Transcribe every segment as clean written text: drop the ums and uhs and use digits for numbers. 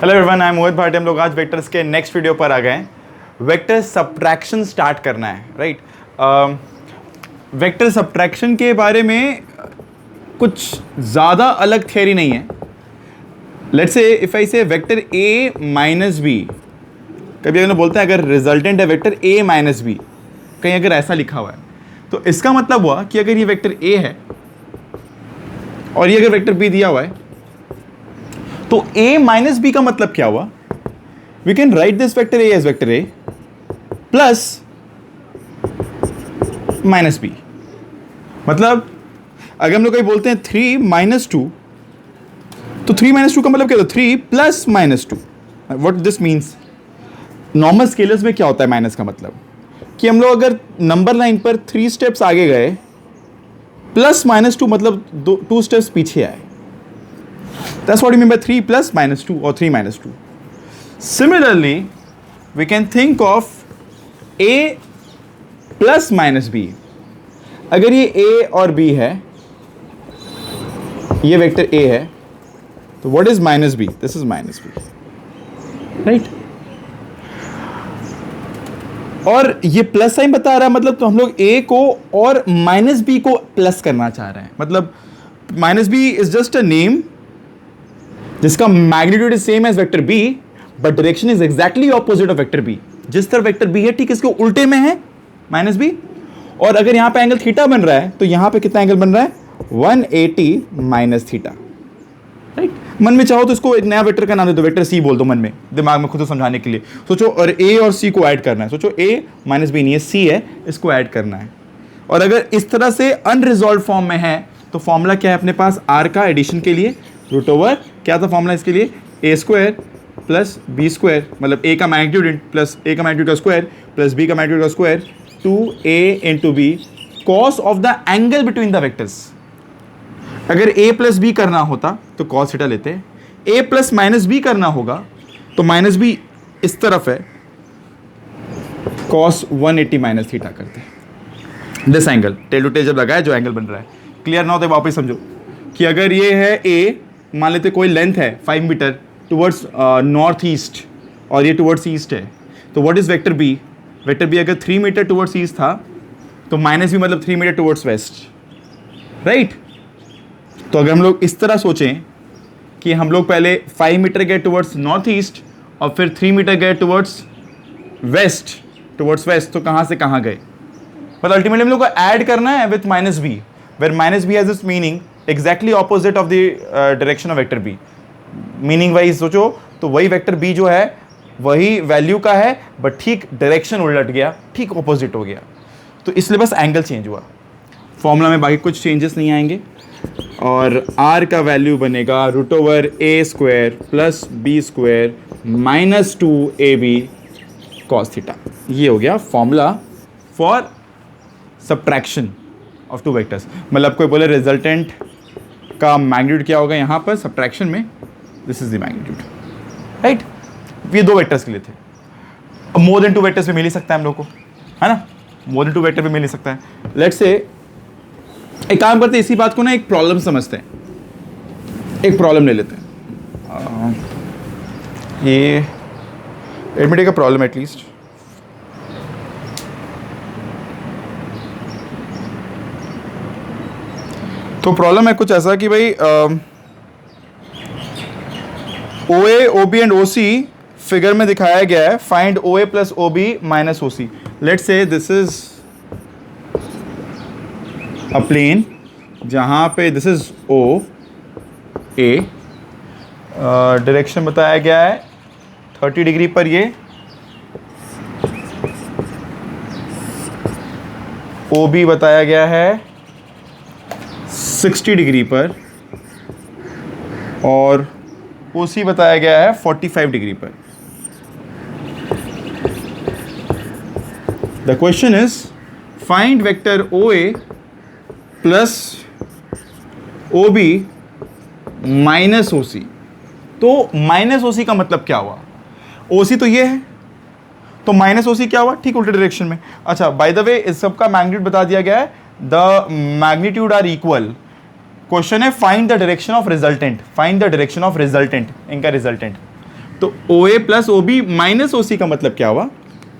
Hello everyone, I am मोहित भाटी। हम लोग आज वेक्टर्स के नेक्स्ट वीडियो पर आ गए हैं। वेक्टर सब्ट्रैक्शन स्टार्ट करना है, राइट। वेक्टर सब्ट्रैक्शन के बारे में कुछ ज़्यादा अलग थियरी नहीं है। लेट्स से इफ आई से वेक्टर ए माइनस बी, कभी अगर बोलते हैं अगर रिजल्टेंट है वेक्टर ए माइनस बी, कहीं अगर ऐसा लिखा हुआ है तो इसका मतलब हुआ कि अगर ये वेक्टर ए है और ये अगर वेक्टर बी दिया हुआ है तो a माइनस बी का मतलब क्या हुआ? We can write this vector a as vector a plus minus B. मतलब अगर हम लोग कहीं बोलते हैं 3 माइनस 2, तो 3 माइनस 2 का मतलब क्या होता है? 3 plus minus 2। What this means? Normal scalars में क्या होता है माइनस का मतलब? कि हम लोग अगर नंबर लाइन पर 3 स्टेप्स आगे गए, प्लस माइनस 2 मतलब 2 स्टेप्स पीछे आए। That's what you mean by 3 plus minus 2 or 3 minus 2. Similarly, we can think of a plus minus b. अगर ये a और b है, ये वेक्टर a है, तो what is minus b? This is minus b, right? और ये plus sign बता रहा है, मतलब तो हम लोग a को और माइनस b को प्लस करना चाह रहे हैं। मतलब minus b is just a name जिसका magnitude is same as vector B, but direction is exactly opposite of vector B. जिस तरह वेक्टर बी है ठीक इसके उल्टे में है माइनस बी। और अगर यहां पे एंगल थीटा बन रहा है तो यहां पे कितना एंगल बन रहा है? 180 माइनस थीटा, राइट। मन में चाहो तो इसको एक नया वेक्टर का नाम दे दो, वेक्टर सी बोल दो मन में, दिमाग में खुद को समझाने के लिए। सोचो और ए और सी को ऐड करना है। सोचो ए माइनस बी नहीं है, सी है, इसको ऐड करना है। और अगर इस तरह से अनरिजॉल्व फॉर्म में है तो फॉर्मूला क्या है अपने पास? आर का एडिशन के लिए रूट ओवर क्या था फॉर्मूला इसके लिए? A square plus B square, मतलब ए का मैग्नीट्यूड प्लस ए का मैग्नीट्यूड का स्क्वायर प्लस बी का मैग्नीट्यूड का square, 2a into B cos of the angle between the vectors. अगर a प्लस बी करना होता तो कॉस थीटा लेते हैं, a प्लस माइनस बी करना होगा तो माइनस बी इस तरफ है, कॉस 180 माइनस थीटा करते हैं। This angle tail to tail जब लगाया जो एंगल बन रहा है, क्लियर ना हो तो वापस समझो कि अगर ये है a, मान लेते कोई लेंथ है 5 मीटर टुवर्ड्स नॉर्थ ईस्ट और ये टुवर्ड्स ईस्ट है, तो what is vector B? Vector B अगर 3 मीटर टुवर्ड्स ईस्ट था तो माइनस बी मतलब 3 मीटर टुवर्ड्स वेस्ट, राइट। तो अगर हम लोग इस तरह सोचें कि हम लोग पहले 5 मीटर गए टुवर्ड्स नॉर्थ ईस्ट और फिर 3 मीटर गए टुवर्ड्स वेस्ट, तो कहाँ से कहाँ गए? मतलब अल्टीमेटली हम लोग को ऐड करना है with minus B, where minus B has this meaning exactly opposite of the direction of vector b। Meaning wise सोचो तो वही वेक्टर b जो है वही वैल्यू का है, बट ठीक डायरेक्शन उलट गया, ठीक ऑपोजिट हो गया। तो इसलिए बस एंगल चेंज हुआ, फॉर्मूला में बाकी कुछ चेंजेस नहीं आएंगे। और r का वैल्यू बनेगा root over a square plus B square minus 2ab cos theta. ये हो गया formula for subtraction of two vectors. मतलब कोई बोले रिजल्टेंट का मैग्नीट्यूड क्या होगा यहाँ पर सब्ट्रैक्शन में? This is the magnitude, right. ये 2 वेक्टर्स के लिए थे। मोर देन 2 वेक्टर्स पे मिल ही सकता है हम लोग को, है ना। मोर देन 2 वेक्टर पे मिल ही सकता है। लेट्स से एक काम करते हैं, इसी बात को ना एक प्रॉब्लम समझते हैं। एक प्रॉब्लम ले लेते हैं। ये let me take a problem at least. तो प्रॉब्लम है कुछ ऐसा कि भाई O A O B and O C figure में दिखाया गया है। Find O A plus O B minus O C. Let's say this is a plane जहां पे this is O A, direction बताया गया है 30 डिग्री पर, ये ओ बी बताया गया है 60 डिग्री पर और OC बताया गया है 45 डिग्री पर। The question is find vector OA plus OB minus OC। तो माइनस OC का मतलब क्या हुआ? OC तो ये है, तो माइनस OC क्या हुआ? ठीक उल्टे डायरेक्शन में। अच्छा, बाय द वे इस सब का मैग्नीट्यूड बता दिया गया है, the magnitude are equal. Question है find the direction of resultant, find the direction of resultant, इनका रिजल्टेंट। तो O A plus O B minus O C का मतलब क्या हुआ,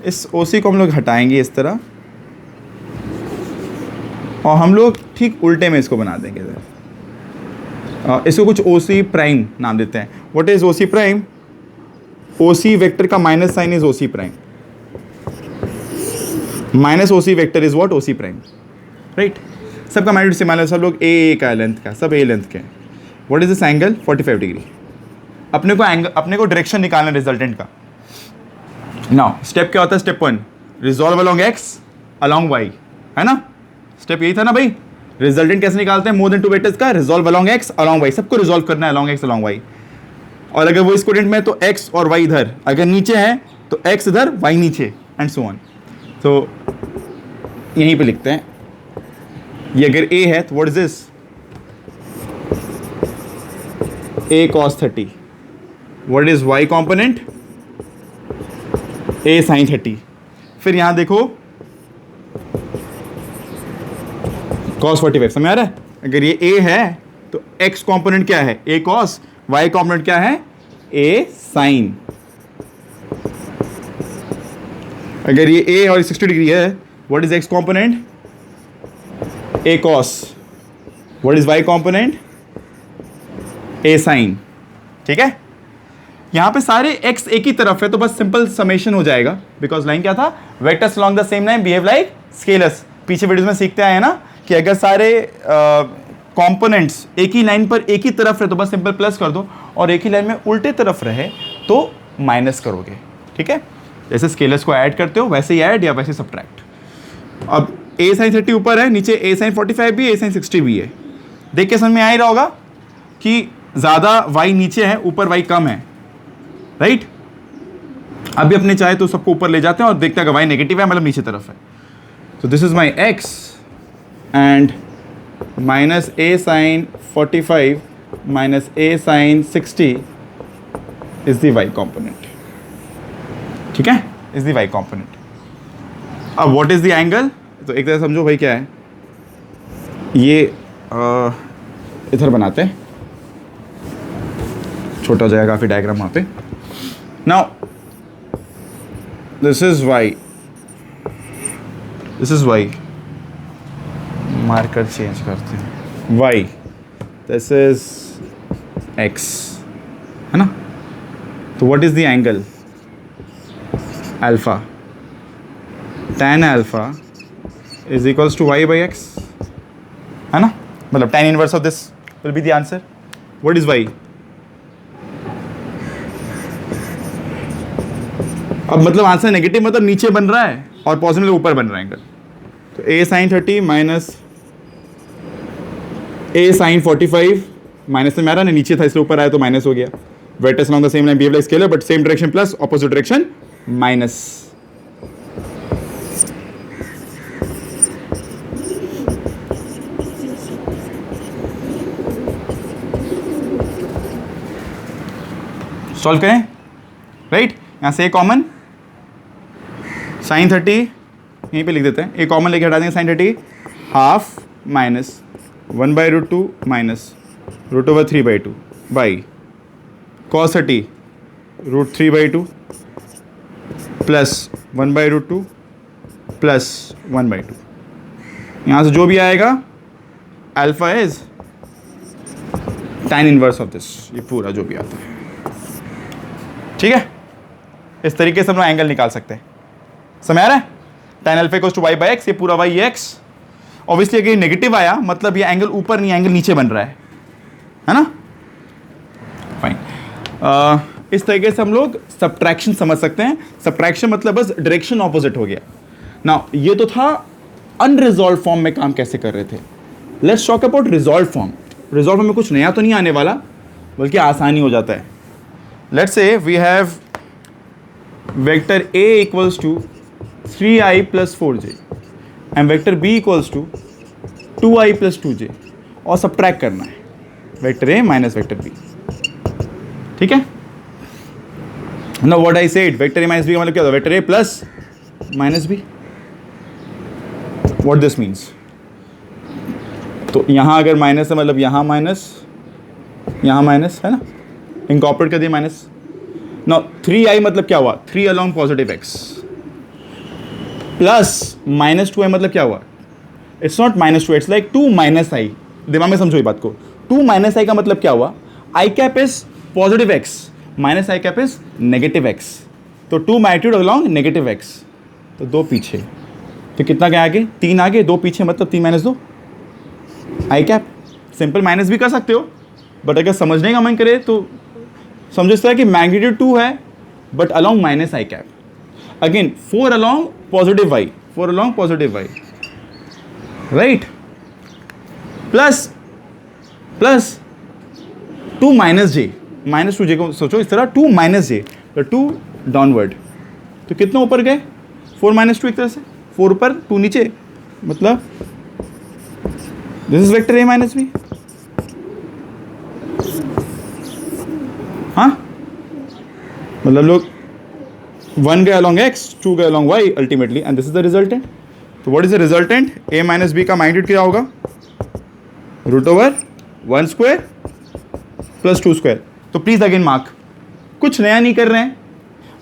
इस ओ सी को हम लोग हटाएंगे इस तरह और हम लोग ठीक उल्टे में इसको बना देंगे इधर। इसको कुछ ओ सी प्राइम नाम देते हैं। What is O C prime? O C vector का minus sign is O C prime, minus O C vector is what? O C prime, right. सबका मैग्नीट्यूड सेम है, सब लोग ए का लेंथ का, सब ए लेंथ के हैं। What is this angle? 45 degree. अपने को एंगल, अपने को डायरेक्शन निकालना रिजल्टेंट का। नाउ स्टेप क्या होता है? Step 1 resolve along X along Y, है ना? स्टेप यही था ना भाई। रिजल्टेंट कैसे निकालते हैं? मोर देन टू वेक्टर्स का resolve along X along Y, सबको रिजॉल्व करना है अलोंग एक्स अलोंग वाई। और अगर वो स्टूडेंट में तो एक्स और वाई इधर, अगर नीचे है तो एक्स इधर वाई नीचे एंड सो ऑन। तो यहीं पे लिखते हैं, ये अगर ए है तो what is this? A cos 30। What is Y component? A sin 30। फिर यहां देखो cos 45, समझ आ रहा है? अगर ये a है तो x कॉम्पोनेंट क्या है? a cos, y कॉम्पोनेंट क्या है? a sin। अगर ये a और 60 डिग्री है, what is x component? a cos। What is y component? a sin। ठीक है, यहां पे सारे x एक ही तरफ है तो बस सिंपल समेशन हो जाएगा, बिकॉज लाइन क्या था? Vectors along the same line behave like scalars. पीछे वीडियोस में सीखते आए हैं ना कि अगर सारे कंपोनेंट्स एक ही लाइन पर एक ही तरफ रहे तो बस सिंपल प्लस कर दो, और एक ही लाइन में उल्टे तरफ रहे तो माइनस करोगे। ठीक है, जैसे स्केलर्स को ऐड करते हो वैसे ही ऐड या वैसे सब्ट्रैक्ट। अब a sin 30 ऊपर है, नीचे a sin 45 भी है, a sin 60 भी है। देख के समझ में आ ही रहा होगा कि ज़्यादा y नीचे है, ऊपर y कम है, राइट। अभी अपने चाहे तो सबको ऊपर ले जाते हैं और देखते हैं अगर y नेगेटिव है मतलब नीचे तरफ है। तो this is my x and minus a sin 45 minus a sin 60 is the y component. ठीक है, इज द y कॉम्पोनेंट। अब व्हाट इज द एंगल? तो एक तरह समझो भाई क्या है ये, इधर बनाते हैं, छोटा हो जाएगा काफ़ी डायग्राम वहाँ पे। Now this is y, this is y, marker change करते हैं, y, दिस इज x, है ना। तो what is the angle? Alpha. tan alpha is equals to y by x, है ना, मतलब tan inverse of this will be the answer. What is y? अब मतलब आंसर नेगेटिव मतलब नीचे बन रहा है और पॉजिटिव मतलब ऊपर बन रहा है एंगल। तो a sin 30 minus a sin 45 minus में आ रहा है, नीचे था इसलिए ऊपर आया तो माइनस हो गया। Vectors along the same line behave like scalar but same direction plus, opposite direction minus. Solve करें, राइट। यहाँ से ए कॉमन, साइन 30 यहीं पे लिख देते हैं, ए कॉमन लेके हटा देंगे, sine 30 half minus 1/√2 minus √3/2 by cos 30 √3/2 plus 1/√2 plus 1/2। यहाँ से जो भी आएगा alpha is tan inverse of this, ये पूरा जो भी आता है। ठीक है, इस तरीके से हम लोग एंगल निकाल सकते हैं। समझ आ रहा है? tan alpha equals to y by X, ये पूरा y x। ऑब्वियसली अगर नेगेटिव आया मतलब ये एंगल ऊपर नहीं, एंगल नीचे बन रहा है ना। फाइन, इस तरीके से हम लोग सब्ट्रैक्शन समझ सकते हैं। सब्ट्रैक्शन मतलब बस डायरेक्शन ऑपोजिट हो गया ना। ये तो था अनरिजॉल्व फॉर्म में काम कैसे कर रहे थे। Let's talk about resolve form. Resolve form में कुछ नया तो नहीं आने वाला, बल्कि आसानी हो जाता है। Let's say we have vector a equals to 3i plus 4j and vector b equals to 2i plus 2j, और सब्ट्रैक्ट करना है vector a minus vector b। ठीक है, now what I said, vector a minus b का मतलब क्या होता है? Vector a plus minus b। What this means? तो यहाँ अगर माइनस है मतलब यहाँ माइनस है ना, इनकॉर्पोरेट कर दिया माइनस। नाउ 3i मतलब क्या हुआ, 3 along positive x plus -2i मतलब क्या हुआ, it's not -2, it's like 2 -i। दिमाग में समझो ये बात को, 2 -i का मतलब क्या हुआ, i cap is positive x minus i cap is negative x, तो 2 मैग्नीट्यूड अलॉन्ग नेगेटिव x, तो 2 पीछे, तो कितना गया आगे, 3 आगे 2 पीछे, मतलब 3 - 2 i कैप। सिंपल माइनस भी कर सकते हो, बट अगर समझने का मन करे तो समझो इस तरह कि मैग्नीट्यूड 2 है but along minus i cap, again 4 along positive y, 4 along positive y, right, plus 2 -j, -2j को सोचो इस तरह, 2 -j, तो 2 डाउनवर्ड, तो कितना ऊपर गए, 4 - 2, एक तरह से 4 ऊपर 2 नीचे, मतलब this is vector a minus B. हाँ, मतलब लोग 1 गए अलॉन्ग x, 2 गए along y ultimately, and this is the resultant. तो what is the resultant, a minus B का मैग्नीट्यूड क्या होगा, √1² प्लस 2²। तो प्लीज अगेन मार्क, कुछ नया नहीं कर रहे हैं,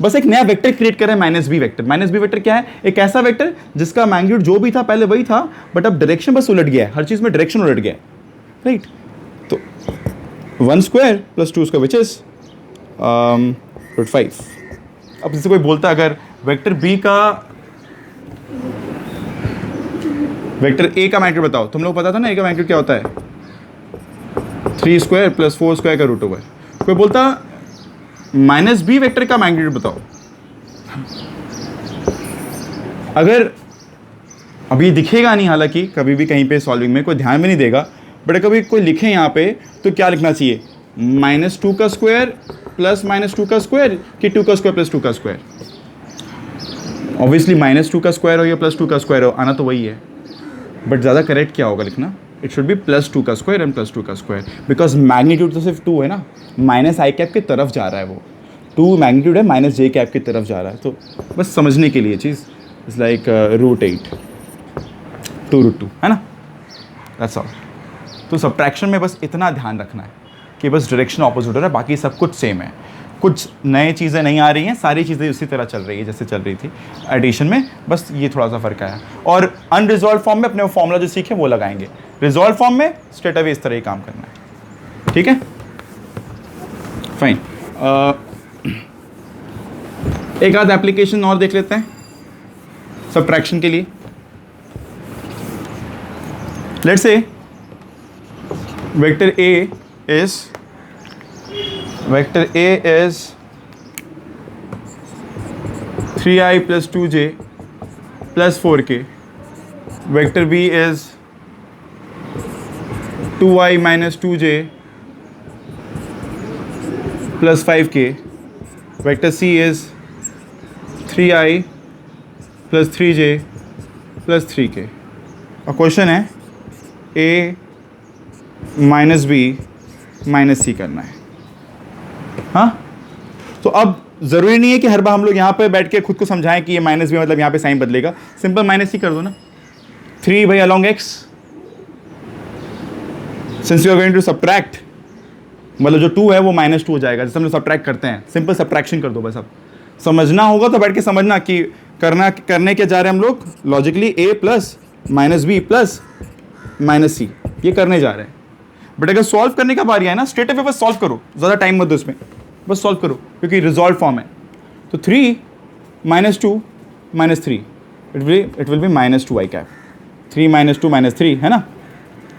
बस एक नया वेक्टर क्रिएट कर रहे हैं, minus B vector. Minus B vector क्या है, एक ऐसा वेक्टर जिसका मैग्नीट्यूड जो भी था पहले वही था, बट अब डायरेक्शन बस उलट गया है, हर चीज में डायरेक्शन उलट गया है, राइट। तो 1² प्लस 2² विच इज √5। अब जैसे कोई बोलता है अगर वेक्टर बी का वेक्टर ए का मैग्नीट्यूड बताओ, तुम लोग पता था ना ए का मैग्नीट्यूड क्या होता है, 3² प्लस 4² का √। कोई बोलता माइनस बी वेक्टर का मैग्नीट्यूड बताओ, अगर अभी दिखेगा नहीं, हालांकि कभी भी कहीं पे सॉल्विंग में कोई ध्यान में नहीं देगा, बट कभी कोई लिखे यहाँ पे तो क्या लिखना चाहिए, -2² प्लस -2² कि 2² प्लस 2²। ऑब्वियसली -2² हो या प्लस 2² हो, आना तो वही है, बट ज़्यादा करेक्ट क्या होगा लिखना, it should be +2² and +2², because magnitude तो सिर्फ 2 है ना, माइनस आई कैप की तरफ जा रहा है, वो 2 मैग्नीट्यूड है, -j कैप की तरफ जा रहा है। तो बस समझने के लिए चीज़ इज लाइक √8 2 √2 है ना, दैट्स ऑल। तो सब्ट्रैक्शन में बस इतना ध्यान रखना है कि बस डायरेक्शन ऑपोजिट हो रहा है, बाकी सब कुछ सेम है, कुछ नए चीज़ें नहीं आ रही हैं, सारी चीज़ें उसी तरह चल रही है जैसे चल रही थी एडिशन में, बस ये थोड़ा सा फ़र्क आया। और अनरिजॉल्व फॉर्म में अपने फॉर्मूला जो सीखे वो लगाएंगे, रिजॉल्व फॉर्म में स्ट्रेट अवे इस तरह ही काम करना है, ठीक है, फाइन। एक आध एप्लीकेशन और देख लेते हैं सब्ट्रैक्शन के लिए। Let's say vector A is 3i plus 2j plus 4k, vector b is 2i minus 2j plus 5k, vector c is 3i plus 3j plus 3k। और क्वेश्चन है a माइनस b माइनस सी करना है। हाँ, तो अब ज़रूरी नहीं है कि हर बार हम लोग यहाँ पे बैठ के खुद को समझाएं कि ये माइनस बी मतलब यहाँ पे साइन बदलेगा, सिंपल माइनस ही कर दो ना, 3 by along x, since you are going to subtract, मतलब जो 2 है वो -2 हो जाएगा, जैसे हम लोग सब्ट्रैक्ट करते हैं, सिंपल सब्ट्रैक्शन कर दो बस। अब समझना होगा तो बैठ के समझना कि करने के जा रहे हैं हम लोग logically a plus minus B plus minus सी, ये करने जा रहे हैं। बट अगर सॉल्व करने का बारी है ना, स्ट्रेट अवे बस सॉल्व करो, ज़्यादा टाइम मत दो इसमें, बस सॉल्व करो क्योंकि रिजॉल्व फॉर्म है। तो 3 - 2 - 3 it will be -2i cap, 3 - 2 - 3 है ना,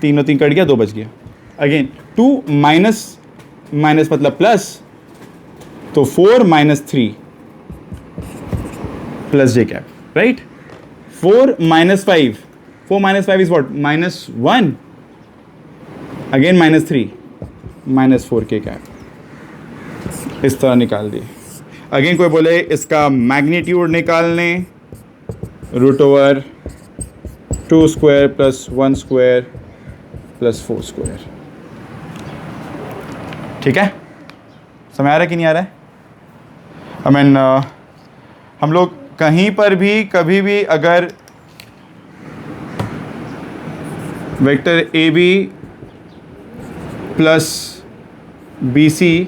3 और 3 कट गया, 2 बच गया। अगेन 2 माइनस मतलब प्लस, तो 4 - 3 plus j cap, right. 4 - 5, 4 - 5 is what, -1, again -3 -4k cap, इस तरह निकाल दिए। अगेन कोई बोले इसका मैग्नीट्यूड निकालने, √2² प्लस 1² प्लस 4², ठीक है, समझ आ रहा है कि नहीं आ रहा है। आई मीन हम लोग कहीं पर भी कभी भी अगर vector A B plus B C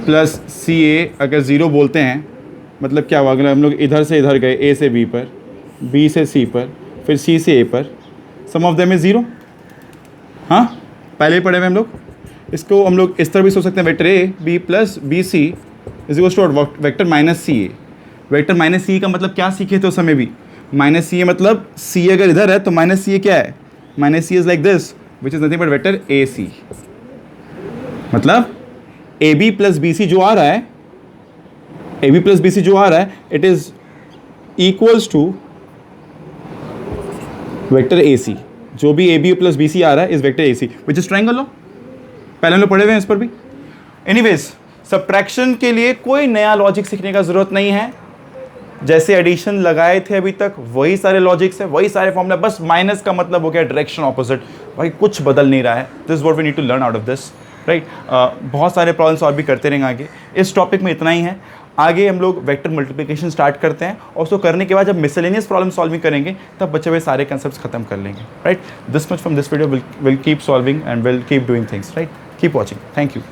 plus C A अगर ज़ीरो बोलते हैं मतलब क्या हुआ, अगर हम लोग इधर से इधर गए ए से बी पर, बी से सी पर, फिर सी से ए पर, सम ऑफ देम इज़ ज़ीरो। हाँ, पहले ही पढ़े हुए हम लोग। इसको हम लोग इस तरह भी सोच सकते हैं, vector A B plus B C is equals to vector minus C A. Vector minus C का मतलब क्या सीखे थे उस समय भी, माइनस सी ए मतलब सी अगर इधर है तो माइनस सी ए क्या है, minus C is like this which is nothing but vector A C. मतलब A B plus B C जो आ रहा है, A B plus B C जो आ रहा है, it is equals to vector A C. जो भी A B plus B C आ रहा है is vector A C which is triangle लो, पहले हम लोग पढ़े हुए हैं इस पर भी। एनीवेज, सब्ट्रैक्शन के लिए कोई नया लॉजिक सीखने का जरूरत नहीं है, जैसे एडिशन लगाए थे अभी तक वही सारे लॉजिक्स है, वही सारे फॉर्मूला, बस माइनस का मतलब हो गया डायरेक्शन ऑपोजिट, भाई कुछ बदल नहीं रहा है। This is what we need to learn out of this, right. बहुत सारे प्रॉब्लम्स और भी करते रहेंगे आगे। इस टॉपिक में इतना ही है, आगे हम लोग वेक्टर मल्टीप्लिकेशन स्टार्ट करते हैं और उसको करने के बाद जब मिसलेनियस प्रॉब्लम सॉल्विंग करेंगे तब बचे हुए सारे कंसेप्ट्स खत्म कर लेंगे, right. This much from this video, will keep solving and will keep doing things, right. Keep watching, thank you.